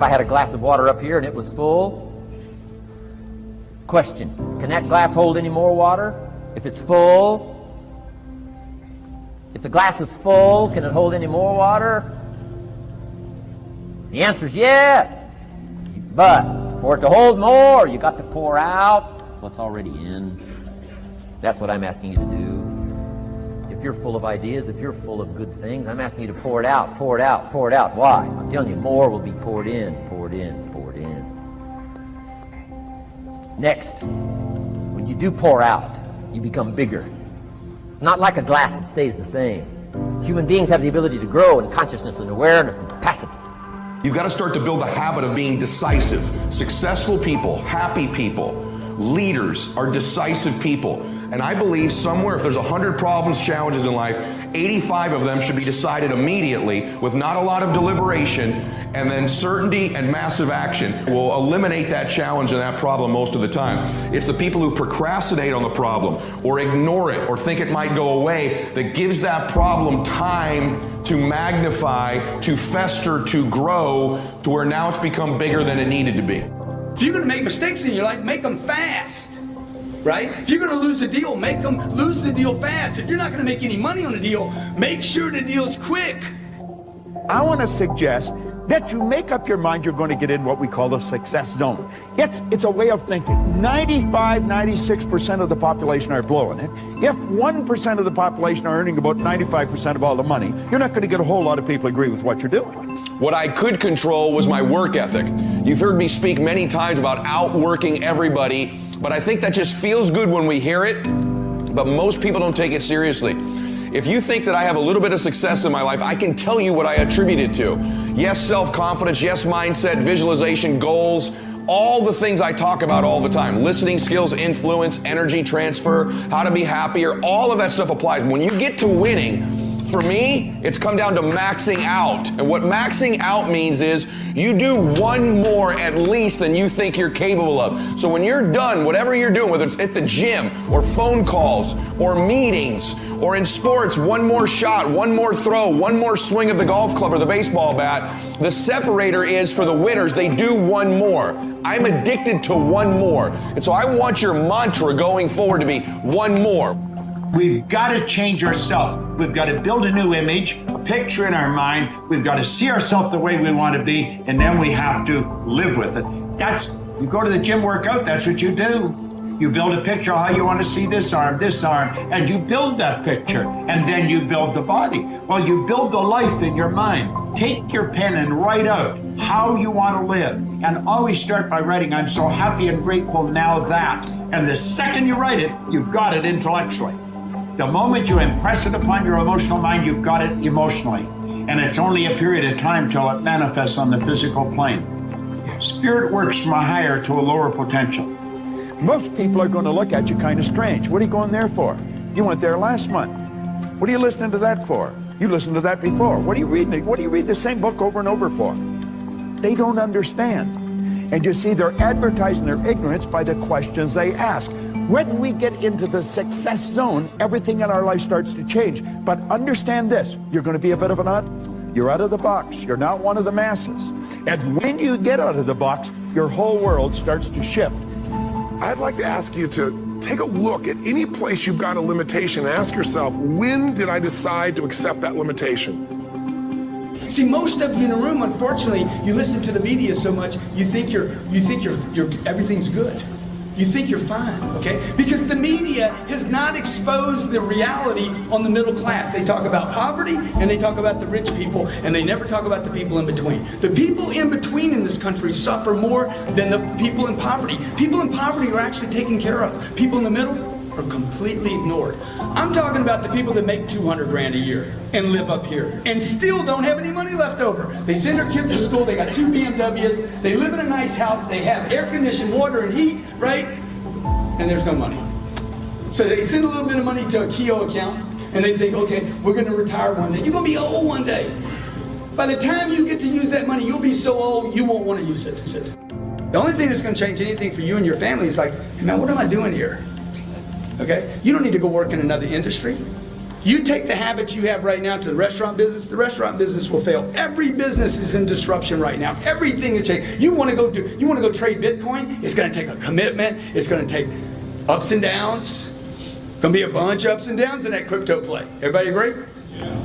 If I had a glass of water up here and it was full, question, can that glass hold any more water? If it's full, if the glass is full, can it hold any more water? The answer is yes. But for it to hold more, you got to pour out what's already in. That's what I'm asking you to do. If you're full of ideas, if you're full of good things, I'm asking you to pour it out, pour it out, pour it out. Why? I'm telling you, more will be poured in, poured in, poured in. Next, when you do pour out, you become bigger. Not like a glass that stays the same. Human beings have the ability to grow in consciousness and awareness and capacity. You've got to start to build a habit of being decisive. Successful people, happy people, leaders are decisive people. And I believe somewhere, if there's 100 problems, challenges in life, 85 of them should be decided immediately with not a lot of deliberation, and then certainty and massive action will eliminate that challenge and that problem most of the time. It's the people who procrastinate on the problem or ignore it or think it might go away that gives that problem time to magnify, to fester, to grow, to where now it's become bigger than it needed to be. If you're going to make mistakes in your life, make them fast. Right? If you're going to lose a deal, make them lose the deal fast. If you're not going to make any money on a deal, make sure the deal's quick. I want to suggest that you make up your mind you're going to get in what we call the success zone. It's a way of thinking. 95, 96% of the population are blowing it. If 1% of the population are earning about 95% of all the money, you're not going to get a whole lot of people agree with what you're doing. What I could control was my work ethic. You've heard me speak many times about outworking everybody, but I think that just feels good when we hear it, but most people don't take it seriously. If you think that I have a little bit of success in my life, I can tell you what I attribute it to. Yes, self-confidence, yes, mindset, visualization, goals, all the things I talk about all the time. Listening skills, influence, energy transfer, how to be happier, all of that stuff applies. When you get to winning, for me, it's come down to maxing out. And what maxing out means is you do one more at least than you think you're capable of. So when you're done, whatever you're doing, whether it's at the gym or phone calls or meetings or in sports, one more shot, one more throw, one more swing of the golf club or the baseball bat, the separator is for the winners, they do one more. I'm addicted to one more. And so I want your mantra going forward to be one more. We've got to change ourselves. We've got to build a new image, a picture in our mind. We've got to see ourselves the way we want to be, and then we have to live with it. You go to the gym workout, that's what you do. You build a picture of how you want to see this arm, and you build that picture, and then you build the body. Well, you build the life in your mind. Take your pen and write out how you want to live, and always start by writing, I'm so happy and grateful now that. And the second you write it, you've got it intellectually. The moment you impress it upon your emotional mind, you've got it emotionally. And it's only a period of time till it manifests on the physical plane. Spirit works from a higher to a lower potential. Most people are going to look at you kind of strange. What are you going there for? You went there last month. What are you listening to that for? You listened to that before. What are you reading? What do you read the same book over and over for? They don't understand. And you see, they're advertising their ignorance by the questions they ask. When we get into the success zone, everything in our life starts to change. But understand this, you're going to be a bit of a nut. You're out of the box. You're not one of the masses. And when you get out of the box, your whole world starts to shift. I'd like to ask you to take a look at any place you've got a limitation and ask yourself, when did I decide to accept that limitation? See, most of you in the room, unfortunately, you listen to the media so much, you think everything's good. You think you're fine, okay? Because the media has not exposed the reality on the middle class. They talk about poverty and they talk about the rich people, and they never talk about the people in between. The people in between in this country suffer more than the people in poverty. People in poverty are actually taken care of. People in the middle are completely ignored. I'm talking about the people that make 200 grand a year and live up here and still don't have any money left over. They send their kids to school, they got 2 BMWs, they live in a nice house, they have air conditioned water and heat, right? And there's no money. So they send a little bit of money to a Keogh account and they think, okay, we're gonna retire one day. You're gonna be old one day. By the time you get to use that money, you'll be so old you won't want to use it. The only thing that's gonna change anything for you and your family is like, hey man, what am I doing here? Okay? You don't need to go work in another industry. You take the habits you have right now to the restaurant business will fail. Every business is in disruption right now. Everything is changing. You want to go trade Bitcoin? It's going to take a commitment. It's going to take ups and downs. Going to be a bunch of ups and downs in that crypto play. Everybody agree?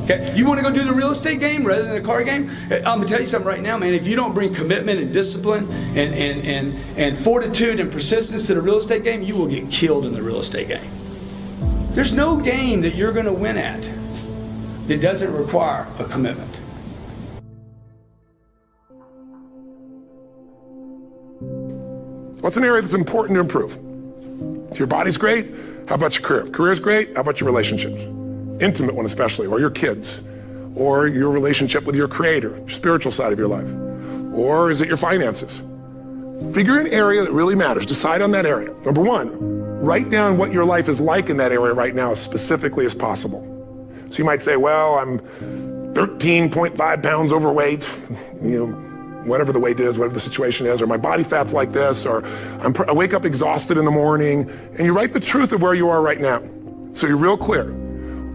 Okay. You want to go do the real estate game rather than the car game? I'm gonna tell you something right now, man. If you don't bring commitment and discipline and fortitude and persistence to the real estate game, you will get killed in the real estate game. There's no game that you're going to win at that doesn't require a commitment. What's an area that's important to improve? If your body's great, how about your career? If career's great, how about your relationships? Intimate one especially, or your kids, or your relationship with your creator, your spiritual side of your life, or is it your finances? Figure an area that really matters. Decide on that area. Number one, write down what your life is like in that area right now as specifically as possible. So you might say, well, I'm 13.5 pounds overweight, whatever the weight is, whatever the situation is, or my body fat's like this, or I wake up exhausted in the morning, and you write the truth of where you are right now. So you're real clear.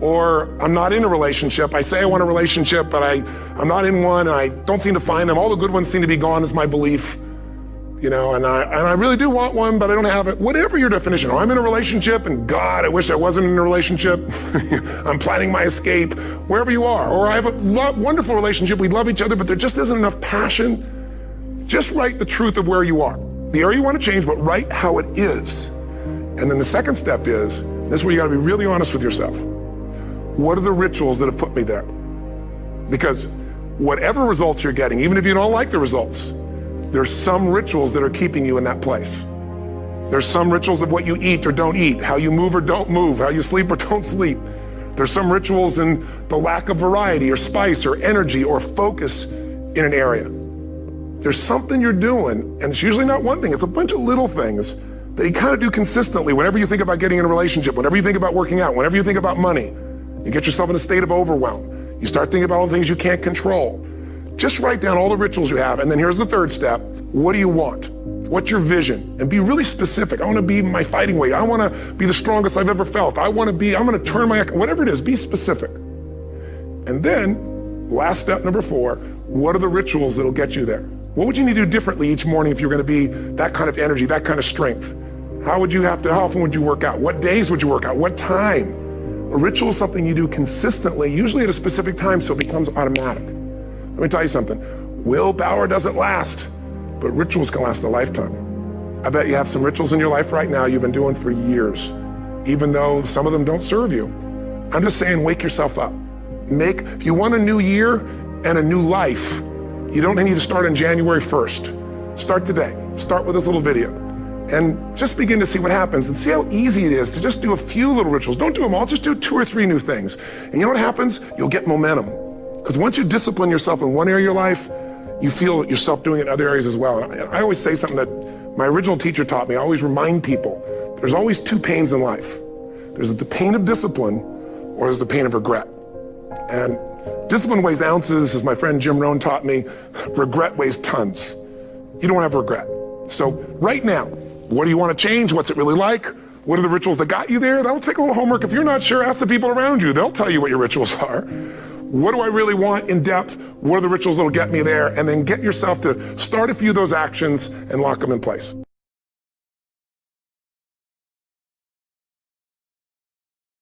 Or I'm not in a relationship. I say I want a relationship, but I'm not in one, and I don't seem to find them. All the good ones seem to be gone is my belief. And I really do want one, but I don't have it. Whatever your definition. Or I'm in a relationship, and God, I wish I wasn't in a relationship. I'm planning my escape, wherever you are. Or I have a wonderful relationship. We love each other, but there just isn't enough passion. Just write the truth of where you are. The area you want to change, but write how it is. And then the second step is, this is where you got to be really honest with yourself. What are the rituals that have put me there? Because whatever results you're getting, even if you don't like the results, there's some rituals that are keeping you in that place. There's some rituals of what you eat or don't eat, how you move or don't move, how you sleep or don't sleep. There's some rituals in the lack of variety or spice or energy or focus in an area. There's something you're doing, and it's usually not one thing, it's a bunch of little things that you kind of do consistently whenever you think about getting in a relationship, whenever you think about working out, whenever you think about money. You get yourself in a state of overwhelm. You start thinking about all the things you can't control. Just write down all the rituals you have, and then here's the third step. What do you want? What's your vision? And be really specific. I want to be my fighting weight. I want to be the strongest I've ever felt. I'm going to turn whatever it is, be specific. And then, last step, number 4, what are the rituals that'll get you there? What would you need to do differently each morning if you're going to be that kind of energy, that kind of strength? How often would you work out? What days would you work out? What time? A ritual is something you do consistently, usually at a specific time, so it becomes automatic. Let me tell you something. Willpower doesn't last, but rituals can last a lifetime. I bet you have some rituals in your life right now you've been doing for years, even though some of them don't serve you. I'm just saying, wake yourself up. If you want a new year and a new life, you don't need to start on January 1st. Start today. Start with this little video. And just begin to see what happens and see how easy it is to just do a few little rituals. Don't do them all, just do 2 or 3 new things. And you know what happens? You'll get momentum. Because once you discipline yourself in one area of your life, you feel yourself doing it in other areas as well. And I always say something that my original teacher taught me. I always remind people, there's always 2 pains in life. There's the pain of discipline, or there's the pain of regret. And discipline weighs ounces, as my friend Jim Rohn taught me. Regret weighs tons. You don't have regret. So right now, what do you want to change? What's it really like? What are the rituals that got you there? That'll take a little homework. If you're not sure, ask the people around you. They'll tell you what your rituals are. What do I really want in depth? What are the rituals that'll get me there? And then get yourself to start a few of those actions and lock them in place.